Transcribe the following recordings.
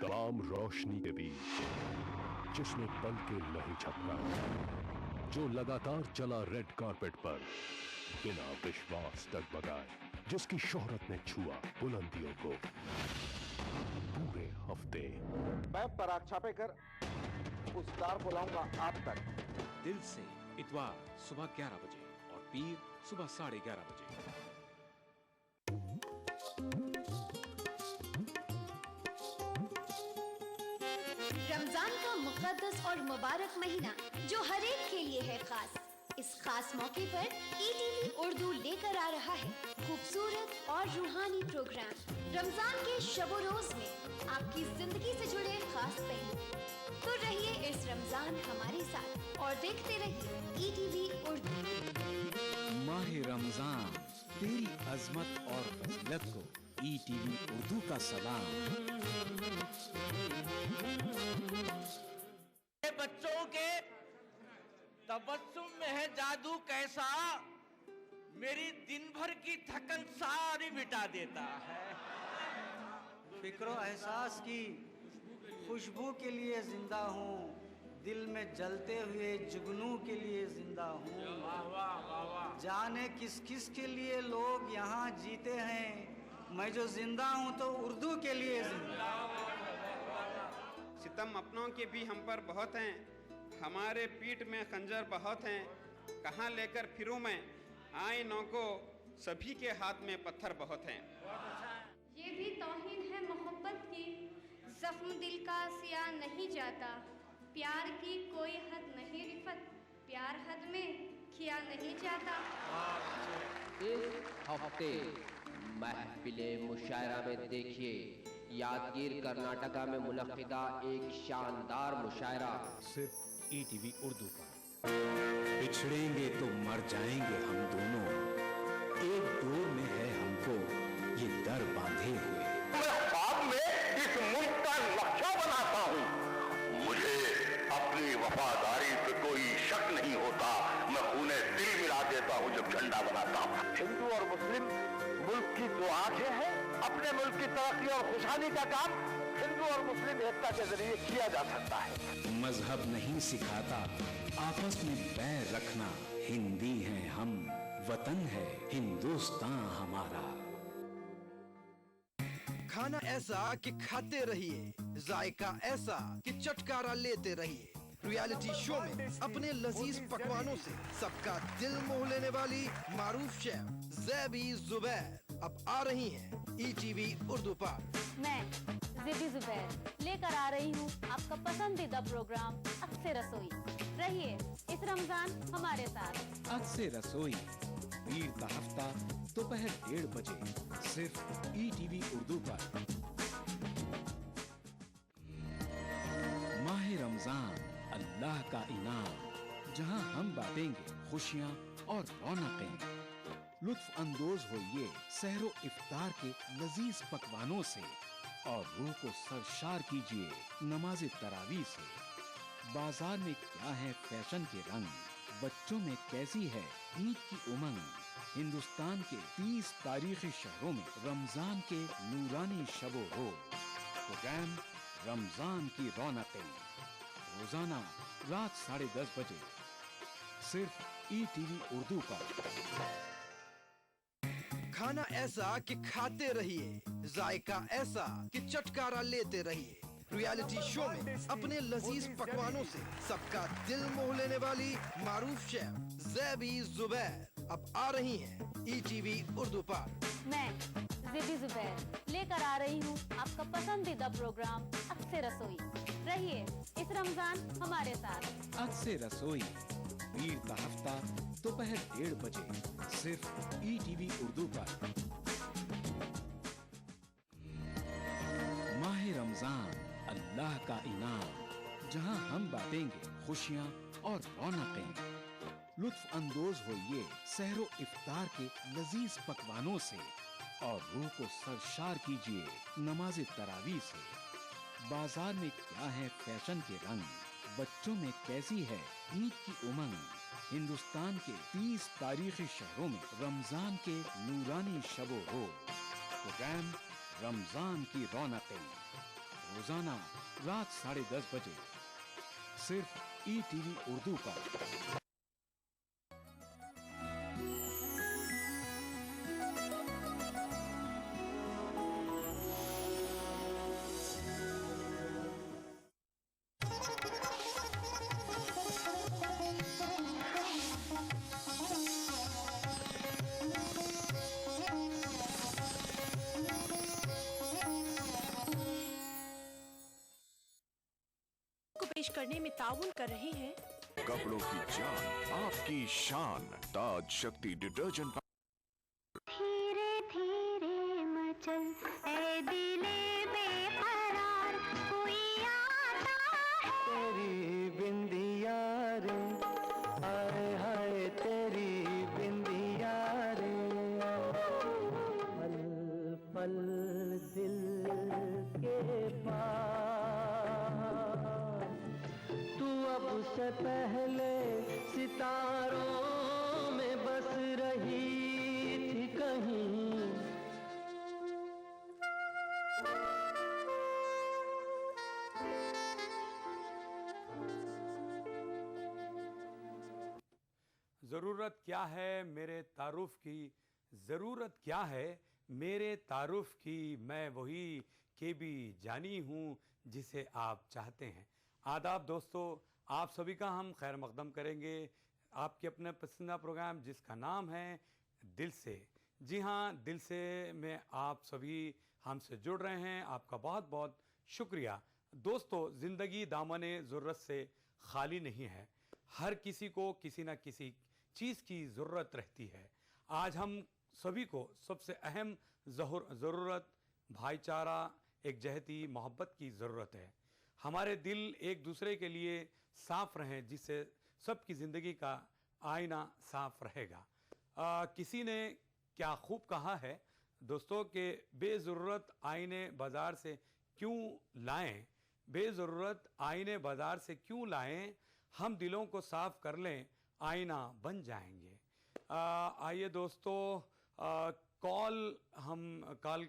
तमाम रोशनी के बीच जिसने पल के नहीं झपका, जो लगातार चला रेड कारपेट पर बिना विश्वास डगमगाए, जिसकी शोहरत ने छुआ बुलंदियों को पूरे हफ्ते। मैं पराग छापेकर उस कार को लाऊंगा आप तक। दिल से इतवार सुबह 11 बजे और पीर सुबह 11:30 बजे। रमजान का मुकद्दस और मुबारक महीना जो हर एक के लिए है खास। इस खास मौके पर ईटीवी उर्दू लेकर आ रहा है खूबसूरत और रूहानी प्रोग्राम। रमजान के शबो रोज में आपकी जिंदगी से जुड़े खास पहलू। तो रहिए इस रमजान हमारे साथ और देखते रहिए ईटीवी उर्दू। माह रमजान तेरी अजमत और फजीलत को ईटीवी उर्दू का सलाम। बच्चों के तबस्सुम में है जादू कैसा, मेरी दिन भर की थकन सारी मिटा देता है। फिक्रो एहसास की खुशबू के लिए जिंदा हूँ, दिल में जलते हुए जुगनू के लिए जिंदा हूँ। जाने किस किस के लिए लोग यहाँ जीते हैं, मैं जो जिंदा हूँ तो उर्दू के लिए जिंदा। सितम अपनों के भी हम पर बहुत हैं, हमारे पीठ में खंजर बहुत हैं। कहाँ लेकर फिरूं मैं आईनों को, सभी के हाथ में पत्थर बहुत हैं। ये भी तौहीन है मोहब्बत की, जख्म दिल का सिया नहीं जाता। प्यार की कोई हद नहीं रिफत, प्यार हद में किया नहीं जाता। इस हफ्ते महफिले मुशायरा में देखिए यादगीर कर्नाटका में मुनक्किदा एक शानदार मुशायरा सिर्फ ईटीवी उर्दू पर। बिछड़ेंगे तो मर जाएंगे हम दोनों, एक डोर में है हमको ये दर बांधे हुए। मैं ख्वाब में इस मुल्क का नक्शा बनाता हूँ, मुझे अपनी वफादारी पे कोई शक नहीं होता। मैं खूने दिल मिला देता हूँ जब झंडा बनाता हूँ। हिंदू और मुस्लिम मुल्क की दो आंखें हैं, अपने मुल्क की तरक्की और खुशहाली का काम हिंदू और मुस्लिम एकता के जरिए किया जा सकता है। मजहब नहीं सिखाता आपस में बैर रखना, हिंदी हैं हम, वतन है हिंदुस्तान हमारा। खाना ऐसा कि खाते रहिए, जायका ऐसा कि चटकारा लेते रहिए। रियलिटी शो में अपने लजीज पकवानों से सबका दिल मोह लेने वाली मारूफ शेफ ज़ैबी ज़ुबैर अब आ रही हैं ईटीवी उर्दू पर। मैं ज़ैबी ज़ुबैर लेकर आ रही हूँ आपका पसंदीदा प्रोग्राम अक्से रसोई। रहिए इस रमजान हमारे साथ। अक्से रसोई पीर का हफ्ता दोपहर 1:30 बजे सिर्फ ईटीवी उर्दू पर। माह रमजान अल्लाह का इनाम, जहां हम बांटेंगे खुशियां और रौनकें। लुत्फ अंदोज होइए सहरो इफ्तार के लजीज पकवानों से और रूह को सरशार कीजिए नमाज तरावी से। बाजार में क्या है फैशन के रंग, बच्चों में कैसी है ईद की उमंग। हिंदुस्तान के 30 तारीखी शहरों में रमजान के नूरानी शबो रोज। प्रोग्राम रमजान की रौनकें रोजाना रात 10:30 बजे सिर्फ ईटीवी उर्दू पर। खाना ऐसा कि खाते रहिए, जायका ऐसा कि चटकारा लेते रहिए। रियलिटी शो में अपने लजीज पकवानों से सबका दिल मोह लेने वाली मारूफ शेफ ज़ैबी ज़ुबैर अब आ रही हैं ईटीवी उर्दू पर। मैं ज़ैबी ज़ुबैर लेकर आ रही हूँ आपका पसंदीदा प्रोग्राम अक्से रसोई। रहिए इस रमजान हमारे साथ। अक्से रसोई पीर का हफ्ता दोपहर 1:30 बजे सिर्फ ईटीवी उर्दू पर। माह रमजान अल्लाह का इनाम, जहां हम बांटेंगे खुशियां और रौनकें। लुत्फ अंदोज होइए सहरो इफ्तार के लजीज पकवानों से और रूह को सरशार कीजिए नमाज तरावी से। बाजार में क्या है फैशन के रंग, बच्चों में कैसी है ईद की उमंग। हिंदुस्तान के 30 तारीखी शहरों में रमजान के नूरानी शबो रोज। प्रोग्राम रमजान की रौनकें रोजाना रात 10:30 बजे सिर्फ ETV उर्दू पर। पेश करने में ताउन कर रहे हैं कपड़ों की जान, आपकी शान, ताज शक्ति डिटर्जेंट। धीरे धीरे मचल ऐ दिले बेकरार, कोई आता है। तेरी बिंदिया रे, हाय हाय तेरी बिंदिया रे, पल पल दिल के पास से पहले सितारों में बस रही थी कहीं। ज़रूरत क्या है मेरे तारुफ की, ज़रूरत क्या है मेरे तारुफ की, मैं वही KB जानी हूँ जिसे आप चाहते हैं। आदाब दोस्तों, आप सभी का हम खैर मकदम करेंगे आपके अपने पसंदीदा प्रोग्राम जिसका नाम है दिल से। जी हाँ, दिल से में आप सभी हमसे जुड़ रहे हैं, आपका बहुत बहुत शुक्रिया। दोस्तों, ज़िंदगी दामने ज़रूरत से खाली नहीं है, हर किसी को किसी न किसी चीज़ की ज़रूरत रहती है। आज हम सभी को सबसे अहम ज़रूरत भाईचारा, एकजहती, मोहब्बत की ज़रूरत है। हमारे दिल एक दूसरे के लिए साफ़ रहें जिससे सबकी ज़िंदगी का आईना साफ़ रहेगा। किसी ने क्या खूब कहा है दोस्तों कि बेज़रूरत आईने बाज़ार से क्यों लाएं, बेज़रूरत आईने बाज़ार से क्यों लाएं, हम दिलों को साफ़ कर लें आईना बन जाएंगे। आइए दोस्तों, कॉल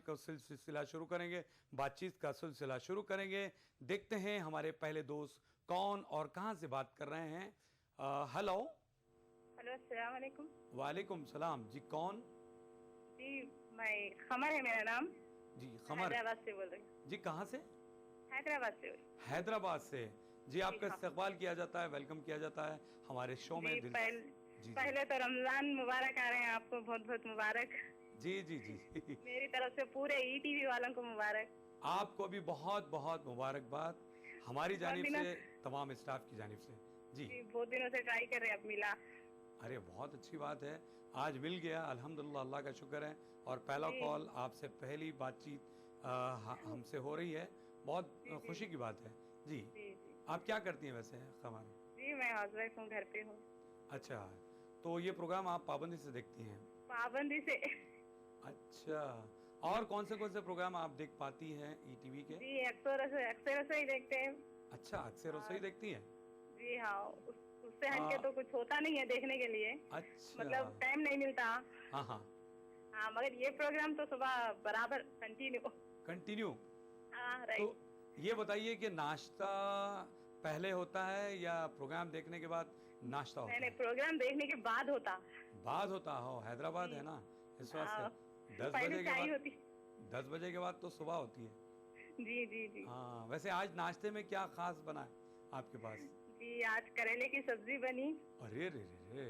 का सिलसिला शुरू करेंगे, बातचीत का सिलसिला शुरू करेंगे। देखते हैं हमारे पहले दोस्त कौन और कहां से बात कर रहे हैं। हेलो हेलो, अस्सलाम वालेकुम। वालेकुम सलाम। जी कौन? जी मैं खमर है मेरा नाम। जी खमर, हैदराबाद से बोल रही हूँ। जी कहाँ से? हैदराबाद से। हैदराबाद से। जी आपका इस्तकबाल किया जाता है, वेलकम किया जाता है हमारे शो में। पहले तो रमजान मुबारक आ रहे हैं, आपको बहुत बहुत मुबारक। जी जी जी मेरी तरफ से पूरे ETV वालों को मुबारक। आपको भी बहुत बहुत मुबारकबाद हमारी जानिब से, तमाम स्टाफ की जानिब से। जी बहुत दिनों से ट्राई कर रहे हैं, अब मिला। अरे बहुत अच्छी बात है, आज मिल गया, अल्हम्दुलिल्लाह, अल्लाह का शुक्र है। और पहला कॉल आपसे पहली बातचीत हमसे हो रही है, बहुत खुशी की बात है। जी आप क्या करती हैं वैसे खमर? जी मैं हाउसवाइफ हूँ, घर पे हूँ। अच्छा, तो ये प्रोग्राम आप पाबंदी से देखती हैं? पाबंदी से। अच्छा, और कौन से प्रोग्राम आप देख पाती हैं ETV के? जी अक्सर ही देखते हैं। अच्छा, अक्सर रसोई देखती हैं? जी हाँ, उससे हटके तो कुछ होता नहीं है देखने के लिए। अच्छा, मतलब टाइम नहीं मिलता। हाँ हाँ हाँ, मगर ये प्रोग्राम तो सुबह बराबर कंटिन्यू। हाँ राइट। तो ये बताइए कि नाश्ता पहले होता है या प्रोग्राम देखने के बाद नाश्ता होता है? नहीं, प्रोग्राम देखने के बाद होता हो। हैदराबाद है ना, इस वास्ते 10 बजे के बाद तो सुबह होती है। जी जी जी। हाँ, वैसे आज नाश्ते में क्या खास बना है आपके पास? जी आज करेले की सब्जी बनी। अरे रे रे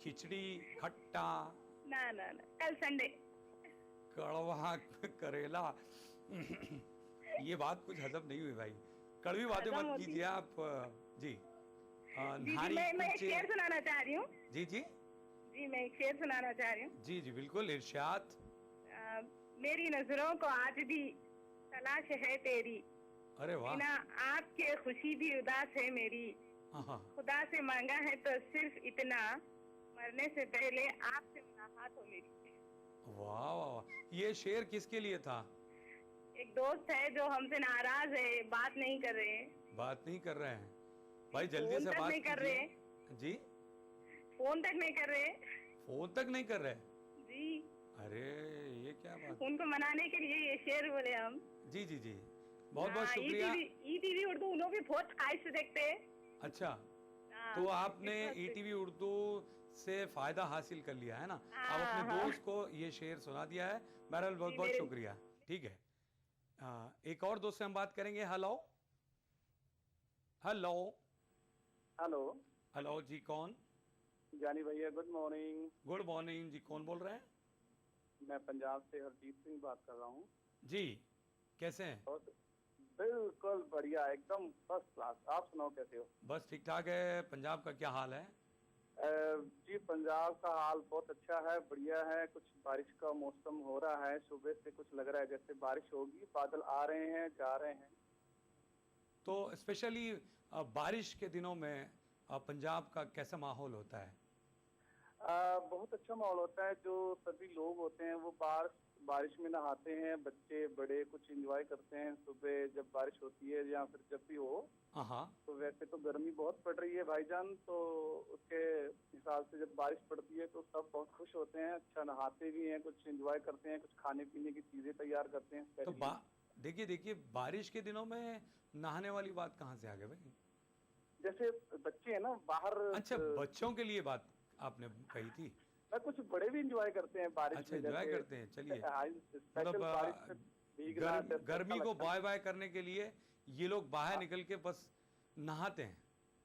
खिचड़ी, खट्टा? ना कल संडे। कड़वा करेला ये बात कुछ हजम नहीं हुई भाई, कड़वी बातें मत कीजिए आप। जी मैं एक शेर सुनाना चाह रही हूँ। जी जी जी मैं एक शेर सुनाना चाह रही हूँ। जी जी बिल्कुल, इरशाद। मेरी नजरों को आज भी तलाश है तेरी, अरे वाह, बिना आपके खुशी भी उदास है मेरी, खुदा से मांगा है तो सिर्फ इतना, मरने से पहले आपसे मुलाकात हो मेरी। वाह वाह, ये शेर किसके लिए था? एक दोस्त है जो हमसे नाराज है, बात नहीं कर रहे हैं। बात नहीं कर रहे हैं भाई, जल्दी से बात नहीं कर रहे। जी फोन तक नहीं कर रहे। फोन तक नहीं कर रहे जी। अरे ये क्या बात? उनको मनाने के लिए ये शेर बोले हम। जी जी जी, बहुत बहुत शुक्रिया। ईटीवी उर्दू उन्होंने भी बहुत ख्वाहिश से देखते हैं। अच्छा, तो आपने ईटीवी उर्दू से फायदा हासिल कर लिया है ना। आप अपने दोस्त को ये शेर सुना दिया है। बहरहाल बहुत बहुत शुक्रिया। ठीक है, एक और दोस्त से हम बात करेंगे। हेलो हेलो हेलो हेलो जी, कौन? जानी भैया, गुड मॉर्निंग। गुड मॉर्निंग जी, कौन बोल रहे हैं? मैं पंजाब से हरजीत सिंह बात कर रहा हूँ जी, कैसे हैं? बिल्कुल बढ़िया, एकदम फर्स्ट क्लास। आप सुनाओ कैसे हो? बस ठीक ठाक है। पंजाब का क्या हाल है? जी पंजाब का हाल बहुत अच्छा है, बढ़िया है। कुछ बारिश का मौसम हो रहा है, सुबह से कुछ लग रहा है जैसे बारिश होगी। बादल आ रहे हैं, जा रहे हैं। तो स्पेशली बारिश के दिनों में पंजाब का कैसा माहौल होता है? बहुत अच्छा माहौल होता है। जो सभी लोग होते हैं वो बारिश में नहाते हैं, बच्चे बड़े कुछ एंजॉय करते हैं। सुबह जब बारिश होती है या फिर जब भी हो, तो वैसे तो गर्मी बहुत पड़ रही है भाईजान, तो उसके हिसाब से जब बारिश पड़ती है तो सब बहुत खुश होते हैं। अच्छा नहाते भी हैं, कुछ एंजॉय करते हैं, कुछ खाने पीने की चीजें तैयार करते हैं। तो देखिए बारिश के दिनों में नहाने वाली बात कहाँ से आ गई भाई? जैसे बच्चे हैं ना बाहर। अच्छा, बच्चों के लिए बात आपने कही थी। कुछ बड़े भी एंजॉय करते हैं बारिश। अच्छा, एंजॉय करते हैं। चलिए, मतलब गर्मी को बाय बाय करने के लिए ये लोग बाहर निकल के बस नहाते हैं।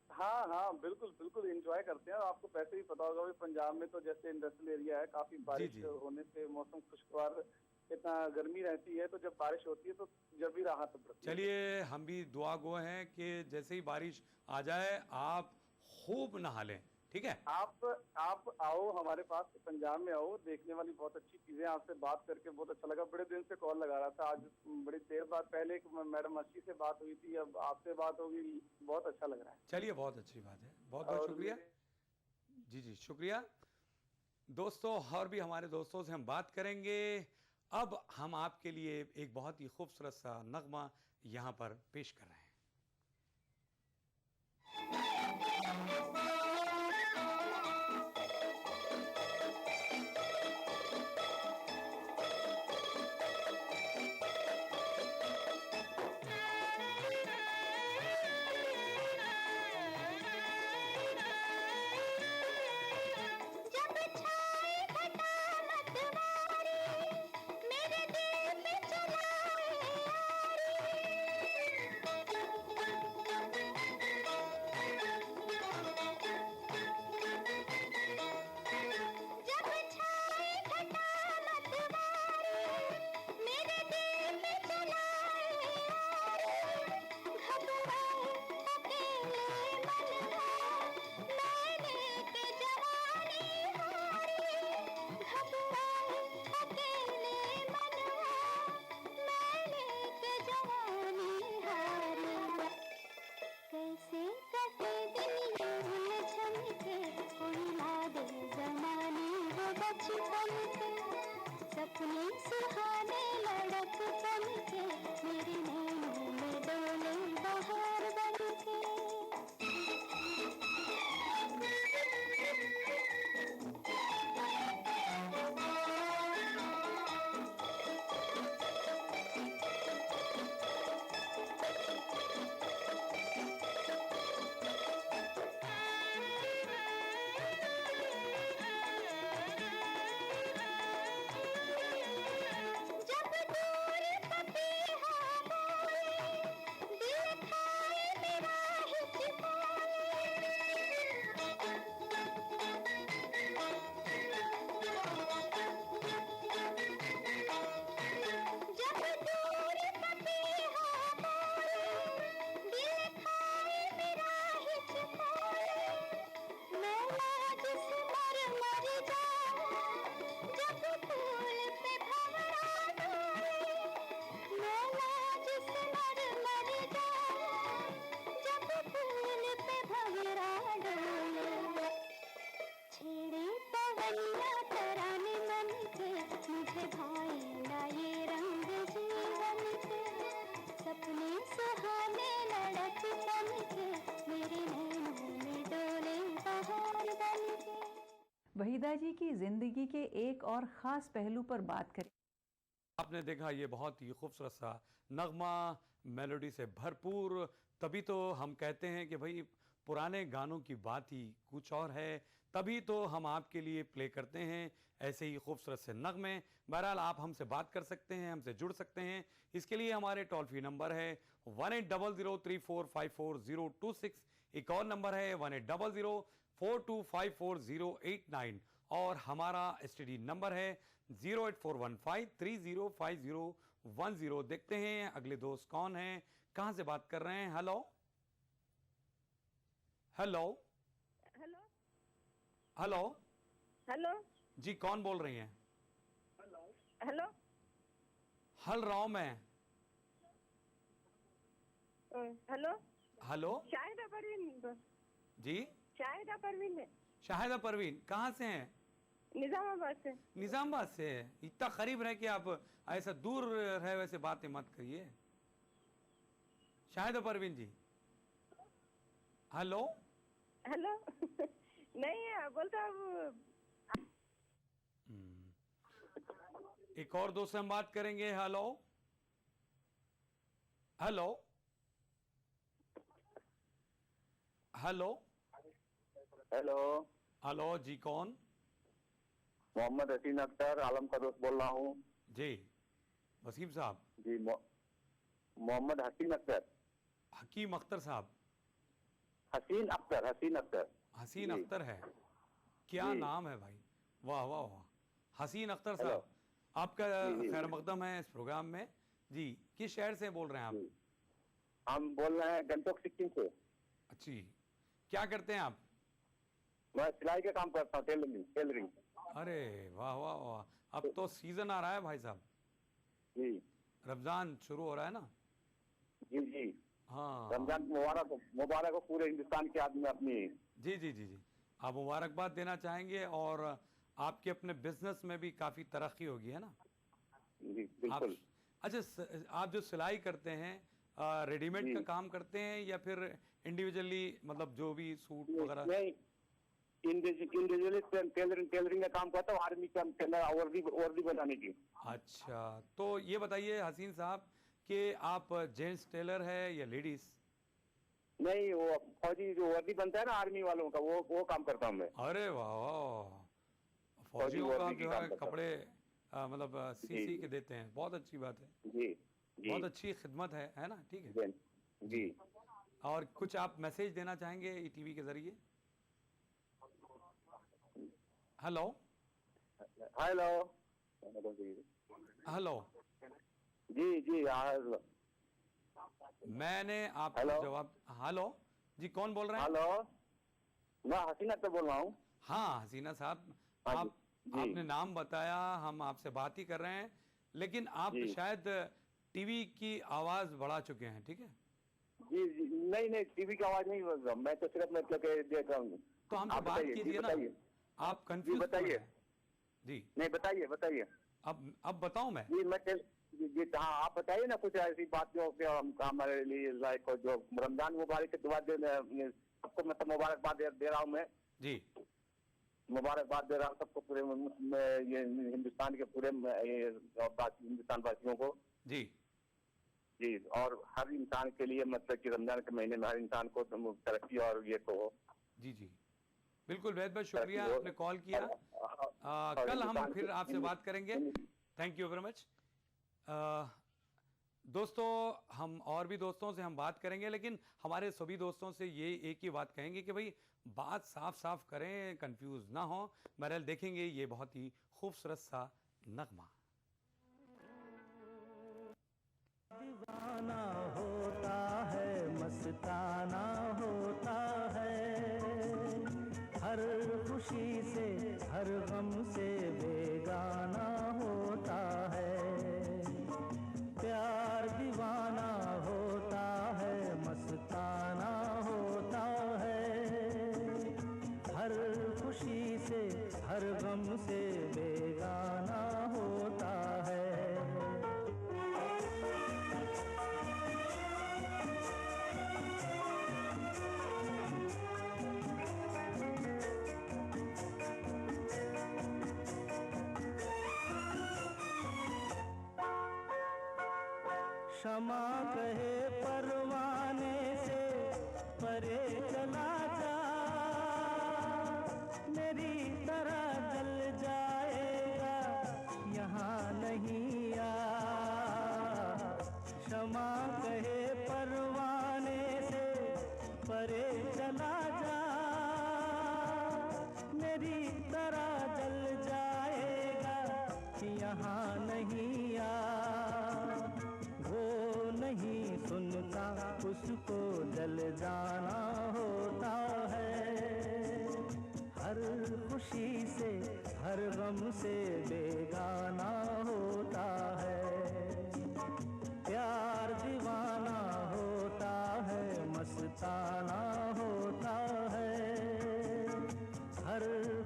हाँ हाँ, बिल्कुल बिल्कुल एंजॉय करते हैं। आपको वैसे ही पता होगा पंजाब में तो जैसे इंडस्ट्रियल एरिया है, काफी बारिश होने से मौसम खुशगवार, इतना गर्मी रहती है, तो जब बारिश होती है तो जब भी राहत पड़ती है। चलिए, हम भी दुआ गो हैं कि जैसे ही बारिश आ जाए आप खूब नहा लें। ठीक है, आप आओ हमारे पास, पंजाब में आओ, देखने वाली बहुत अच्छी चीजें। आपसे बात करके बहुत अच्छा लगा। बड़े दिन से कॉल लगा रहा था, आज बड़ी देर बाद पहले मैडम अस्सी से बात हुई थी, अब आपसे बात होगी, बहुत अच्छा लग रहा है। चलिए, बहुत अच्छी बात है। बहुत बहुत शुक्रिया। जी जी, शुक्रिया दोस्तों। और भी हमारे दोस्तों से हम बात करेंगे। अब हम आपके लिए एक बहुत ही खूबसूरत सा नगमा यहाँ पर पेश कर रहे हैं। वहीदा जी की जिंदगी के एक और ख़ास पहलू पर बात करें। आपने देखा ये बहुत ही खूबसूरत सा नगमा मेलोडी से भरपूर। तभी तो हम कहते हैं कि भाई पुराने गानों की बात ही कुछ और है, तभी तो हम आपके लिए प्ले करते हैं ऐसे ही खूबसूरत से नगमे। बहरहाल आप हमसे बात कर सकते हैं, हमसे जुड़ सकते हैं। इसके लिए हमारे टोल फ्री नंबर है 180034544026। एक और नंबर है 180042544089 और हमारा एसटीडी नंबर है 08415305010। देखते हैं अगले दोस्त कौन हैं, कहां से बात कर रहे हैं। Hello hello hello hello hello जी, कौन बोल रही हैं? हेलो हल रहा हूं मैं। हेलो हेलो शाहिदा परवीन जी, शाहिदा परवीन है। शाहिदा परवीन कहाँ से हैं? निजामाबाद से। निजामाबाद से है। इतना करीब रह के आप ऐसा दूर रहे वैसे बातें मत करिए। शाहिदा परवीन जी हेलो हेलो नहीं है बोलता अब। एक और दोस्त से हम बात करेंगे। Hello hello hello hello hello जी, कौन? मोहम्मद हसीन अख्तर, आलम का दोस्त बोल रहा हूँ। जी वसीम साहब जी मोहम्मद हसीन अख्तर। हकीम अख्तर साहब? हसीन अख्तर, हसीन अख्तर। हसीन अख्तर है क्या नाम है भाई? वाह वाह वाह, हसीन अख्तर साहब, आपका खैर मकदम है इस प्रोग्राम में जी। किस शहर से बोल रहे हैं आप? हम बोल रहे हैं गंटोक सिक्किम से। अच्छी, क्या करते हैं आप? मैं सिलाई का काम करता हूँ, टेलरिंग। अरे वाह वाह वाह, अब तो सीजन आ रहा है भाई साहब जी, रमजान शुरू हो रहा है ना। जी जी हाँ, रमजान मुबारक हो पूरे हिंदुस्तान के आदमी अपनी। जी जी जी जी, आप मुबारकबाद देना चाहेंगे और आपके अपने बिजनेस में भी काफी तरक्की होगी, है ना? जी बिल्कुल। अच्छा, आप जो सिलाई करते हैं रेडीमेड का काम करते हैं या फिर इंडिविजुअली, मतलब जो भी सूट वगैरह? नहीं, इंडिविजुअली टेलरिंग का काम करता हूँ, आर्मी का वर्दी बनाने की। अच्छा, तो ये बताइए हसीन साहब कि आप जेंट्स टेलर है या लेडीज? नहीं, वो फौजी जो वर्दी बनता है ना आर्मी वालों का, वो काम करता हूँ मैं। अरे वाह वाह, फौजियों का जो है कपड़े मतलब सी के देते हैं, बहुत अच्छी बात है जी। बहुत अच्छी खिदमत है ना? ठीक है जी। और कुछ आप मैसेज देना चाहेंगे ईटीवी के जरिए? हेलो हेलो हेलो जी जी मैंने आपको जवाब। हेलो जी, कौन बोल रहे हैं? हेलो, मैं हसीना से बोल रहा हूँ। हाँ हसीना साहब, आपने नाम बताया, हम आपसे बात ही कर रहे हैं, लेकिन आप शायद टीवी की आवाज बढ़ा चुके हैं, ठीक है? जी जी, नहीं टीवी की आवाज नहीं, मैं तो सिर्फ मतलब के देख रहा हूँ। तो हमसे बात कीजिए ना, आप कंफ्यूज बताइए जी। नहीं बताइए अब बताऊं मैं? जी मैं जी हाँ, आप बताइए ना कुछ ऐसी बात जो हमारे लिए लाइक जो रमजान मुबारक के दुआ सबको मतलब मुबारकबाद दे रहा हूँ मैं जी। मुबारकबाद दे रहा हूँ सबको, पूरे ये हिंदुस्तान के पूरे हिंदुस्तान वासियों को जी जी। और हर इंसान के लिए मतलब कि रमजान के महीने में हर इंसान को तरक्की और ये तो हो। जी जी बिल्कुल, बहुत बहुत शुक्रिया आपने कॉल किया। कल हम फिर आपसे बात करेंगे। Thank you very much. दोस्तों, हम और भी दोस्तों से हम बात करेंगे, लेकिन हमारे सभी दोस्तों से ये एक ही बात कहेंगे कि भाई बात साफ साफ करें, कंफ्यूज ना हो। बहरहाल देखेंगे ये बहुत ही खूबसूरत सा नगमा। दीवाना होता है, मस्ताना होता है, हर खुशी से हर गम से बेगाना होता है। प्यार दीवाना होता है, मस्ताना होता है, हर खुशी से हर गम से बेगाना होता है। क्षमा कहे परवाने से परे चला जा, मेरी तरह जल जाएगा यहाँ नहीं आ। क्षमा कहे परवाने से परे चला जा, मेरी तरह जल जाएगा यहाँ नहीं आ। वो नहीं सुनता उसको जल जाना होता है, हर खुशी से हर गम से बेगाना होता है। प्यार दीवाना होता है, मस्ताना होता है, हर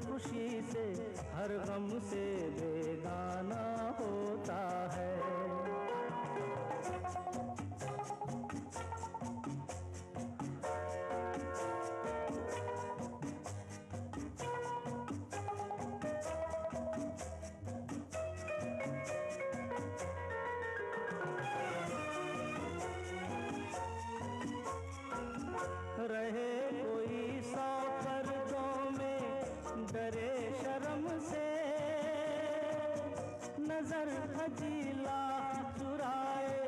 खुशी से हर गम से बेगाना होता है। रहे कोई 100 पर्दों में डरे शर्म से, नजर खजीला चुराए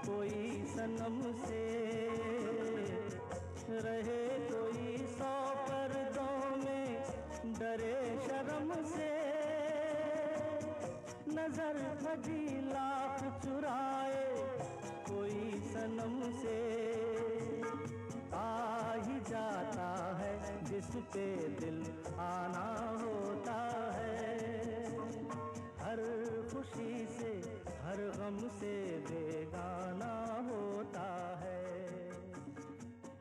कोई सनम से। रहे कोई 100 पर्दों में डरे शर्म से, नजर खजीला चुराए कोई सनम से। आ ही जाता है जिस पे दिल आना होता है, हर खुशी से हर गम से बेगाना होता है।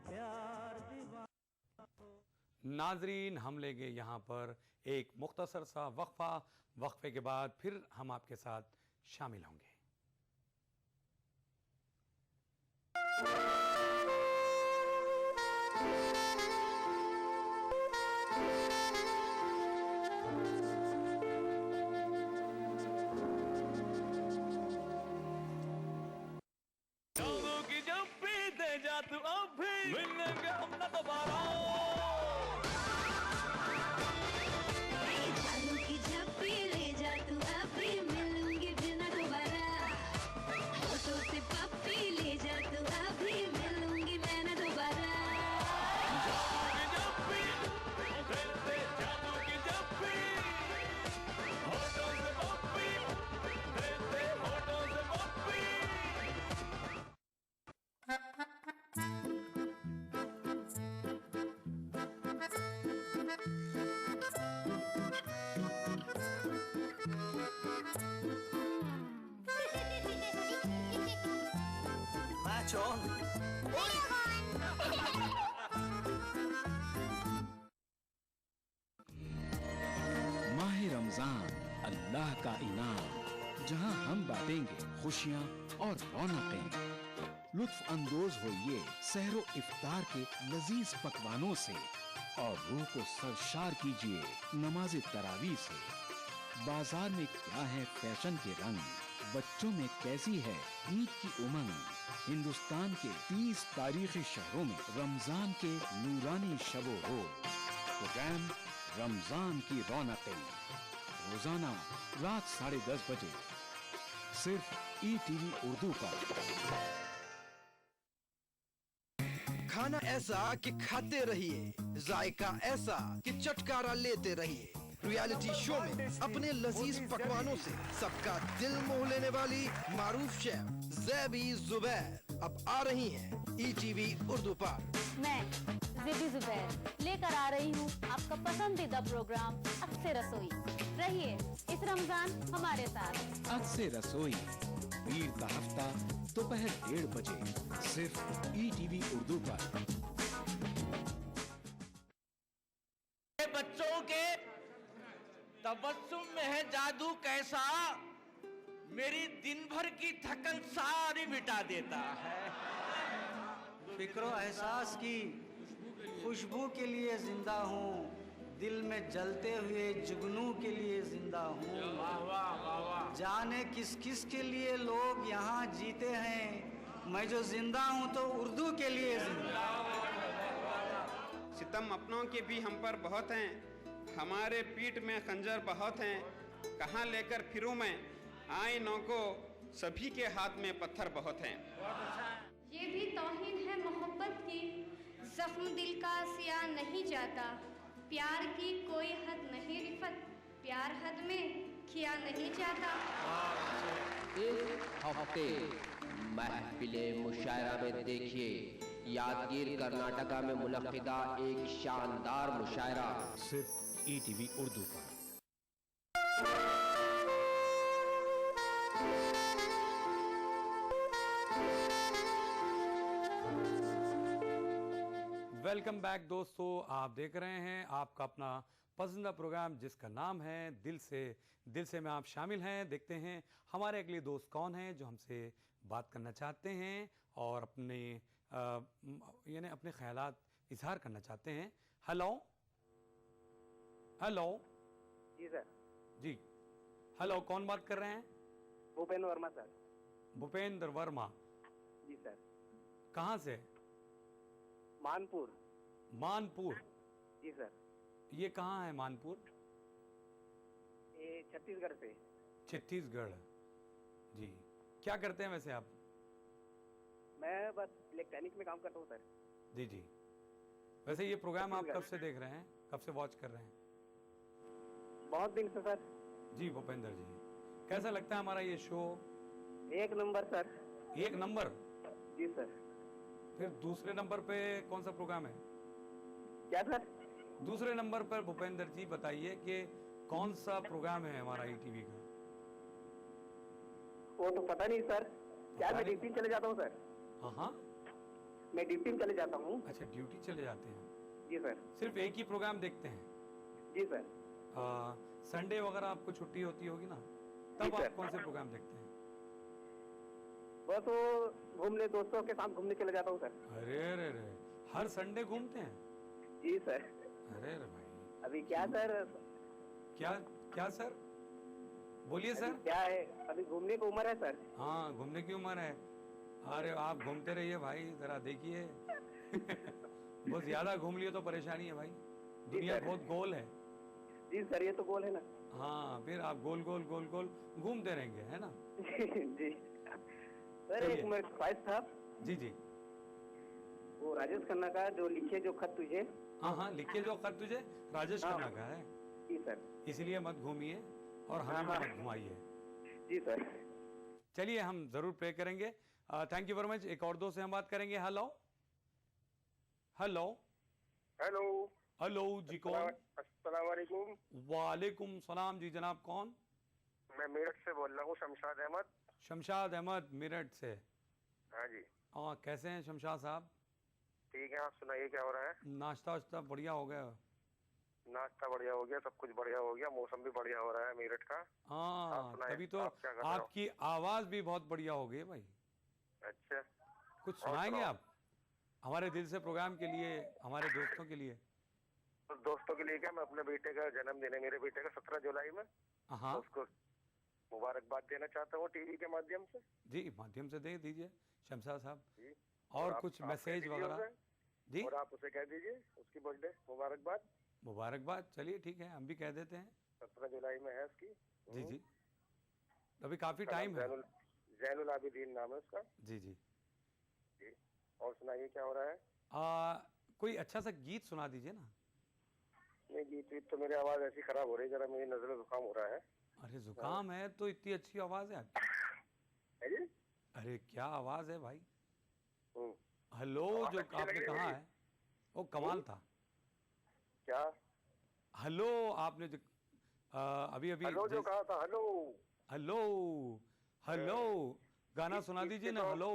प्यार दीवाना। नाजरीन, हम लेंगे यहाँ पर एक मुख्तसर सा वक्फा। वक्फे के बाद फिर हम आपके साथ शामिल होंगे। तू अब भी मिलेंगे हम ना दोबारा। जादू की झप्पी ले जा तू अब भी मिलूंगी फिर ना दोबारा। फोटो से पप्पी ले जा तू अब भी मिलूंगी मैं ना दोबारा। जादू की झप्पी, जादू की झप्पी, फोटो से पप्पी, फोटो से पप्पी। Match on. माह रमजान अल्लाह का इनाम, जहां हम बांटेंगे खुशियां और रौनकें। लुत्फ अंदोज होइए सहरो इफ्तार के लजीज पकवानों से और रूह को सरशार कीजिए नमाज तरावी से। बाजार में क्या है फैशन के रंग, बच्चों में कैसी है ईद की उमंग। हिंदुस्तान के 30 तारीखी शहरों में रमजान के नूरानी शबो रोज प्रोग्राम रमजान की रौनकें, रोजाना रात 10:30 बजे सिर्फ ETV उर्दू पर। खाना ऐसा कि खाते रहिए, जायका ऐसा कि चटकारा लेते रहिए। रियलिटी शो में अपने लजीज पकवानों से सबका दिल मोह लेने वाली मारूफ शेफ ज़ैबी ज़ुबैर अब आ रही हैं ETV उर्दू पर। मैं ज़ैबी ज़ुबैर लेकर आ रही हूँ आपका पसंदीदा प्रोग्राम अक्से रसोई। रहिए इस रमजान हमारे साथ। अक्से रसोई पीर का हफ्ता दोपहर 1:30 बजे सिर्फ ETV उर्दू पर। बच्चों के तबस्सुम में है जादू कैसा, मेरी दिन भर की थकन सारी मिटा देता है। फिक्रो एहसास की खुशबू के लिए जिंदा हूँ, दिल में जलते हुए जुगनू के लिए जिंदा हूँ। जाने किस किस के लिए लोग यहाँ जीते हैं, मैं जो जिंदा हूँ तो उर्दू के लिए जिंदा। सितम अपनों के भी हम पर बहुत हैं, हमारे पीठ में खंजर बहुत हैं, कहाँ लेकर फिरूं मैं, आए नौको सभी के हाथ में पत्थर बहुत हैं। ये भी तौहीन है मोहब्बत की, जख्म दिल का सिया नहीं जाता, प्यार की कोई हद नहीं रिफत, प्यार हद में किया नहीं जाता। इस हफ्ते महफिले मुशायरा में देखिए यादगीर कर्नाटका में मुनक्किदा एक शानदार मुशायरा सिर्फ ईटीवी उर्दू पर। वेलकम बैक दोस्तों, आप देख रहे हैं आपका अपना पसंदीदा प्रोग्राम जिसका नाम है दिल से में आप शामिल हैं। देखते हैं हमारे अगले दोस्त कौन हैं जो हमसे बात करना चाहते हैं और अपने यानी अपने ख्यालात इजहार करना चाहते हैं। हेलो हेलो जी सर। जी हेलो, कौन बात कर रहे हैं? भूपेंद्र वर्मा सर। भूपेंद्र वर्मा जी सर। कहाँ से? मानपुर। मानपुर जी सर। ये कहाँ है मानपुर? ये छत्तीसगढ़ से। छत्तीसगढ़। जी, क्या करते हैं वैसे आप? मैं बस इलेक्ट्रॉनिक में काम करता हूँ सर। जी जी। वैसे ये प्रोग्राम आप कब से देख रहे हैं, कब से वॉच कर रहे हैं? बहुत दिन से सर। जी भूपेंद्र जी, कैसा लगता है हमारा ये शो? एक नंबर सर। एक नंबर? जी सर। फिर दूसरे नंबर पे कौन सा प्रोग्राम है? क्या सर? दूसरे नंबर पर भूपेंद्र जी बताइए कि कौन सा प्रोग्राम है हमारा ईटीवी का? वो तो पता नहीं सर। क्या मैं ड्यूटी चले जाता हूँ सर। हाँ, मैं ड्यूटी में चले जाता हूँ। अच्छा, ड्यूटी चले जाते हैं। जी सर। सिर्फ एक ही प्रोग्राम देखते हैं? जी सर। संडे वगैरह आपको छुट्टी होती होगी ना, तब आप कौन से प्रोग्राम देखते हैं? बस वो घूमने दोस्तों के साथ घूमने चले जाता हूँ सर। अरे अरे अरे, हर संडे घूमते हैं? जी सर। अरे अरे भाई, अभी क्या सर? क्या क्या सर? बोलिए सर। क्या है, अभी घूमने की उम्र है सर। हाँ, घूमने की उम्र है। अरे आप घूमते रहिए भाई, जरा देखिए बहुत ज्यादा घूम लिए तो परेशानी है भाई, दुनिया बहुत गोल है। जी सर, ये तो गोल है ना। हाँ, फिर आप गोल गोल गोल गोल घूमते रहेंगे, है ना? जी सर, एक मेरा ख्वाहिश था। जी जी। वो राजेश खन्ना का जो लिखे जो खत तुझे। हाँ हाँ, लिखे जो खत तुझे राजेश खन्ना का है। जी सर। इसलिए मत घूमिए और हमें मत घुमाइए। जी सर। चलिए, हम जरूर प्रे करेंगे। Thank you very much. एक और दोस्त से हम बात करेंगे। हेलो हेलो हेलो हेलो जी, कौन? अस्सलाम वालेकुम। वालेकुम सलाम जी, जनाब कौन? मैं मेरठ से बोल रहा हूँ, शमशाद अहमद। शमशाद अहमद मेरठ से। हाँ जी। कैसे हैं शमशाद साहब? ठीक है, आप सुनाइए क्या हो रहा है? नाश्ता वाश्ता बढ़िया हो गया? नाश्ता बढ़िया हो गया, सब कुछ बढ़िया हो गया, मौसम भी बढ़िया हो रहा है मेरठ का। हाँ, तभी तो आपकी आवाज भी बहुत बढ़िया हो गई भाई। अच्छा, कुछ सुनाएंगे आप हमारे दिल से प्रोग्राम के लिए, हमारे दोस्तों के लिए? तो दोस्तों के लिए क्या, मैं अपने बेटे का जन्मदिन है मेरे बेटे का 17 जुलाई में। हाँ, उसको मुबारकबाद देना चाहता हूँ टीवी के माध्यम से। जी, माध्यम से दे दीजिए शमशाद साहब। जी। और कुछ मैसेज वगैरह? जी, और आप उसे कह दीजिए उसकी बर्थडे मुबारकबाद। मुबारकबाद, चलिए ठीक है, हम भी कह देते हैं। 17 जुलाई में है उसकी। जी जी, अभी काफी टाइम है। जैनुल आबिदीन नाम है उसका। जी जी जी। और सुनाइए क्या हो रहा है? कोई अच्छा सा गीत सुना दीजिए ना। नहीं, गीत तो मेरी आवाज ऐसी खराब हो रही है, जरा मेरी नजर जुकाम हो रहा है। अरे जुकाम है तो इतनी अच्छी आवाज है आपकी। अरे क्या आवाज है भाई। हेलो, जो आपने कहा है वो कमाल था। क्या? हेलो, आपने जो अभी अभी हेलो जो कहा था, हेलो हेलो हेलो गाना सुना दीजिए ना। हेलो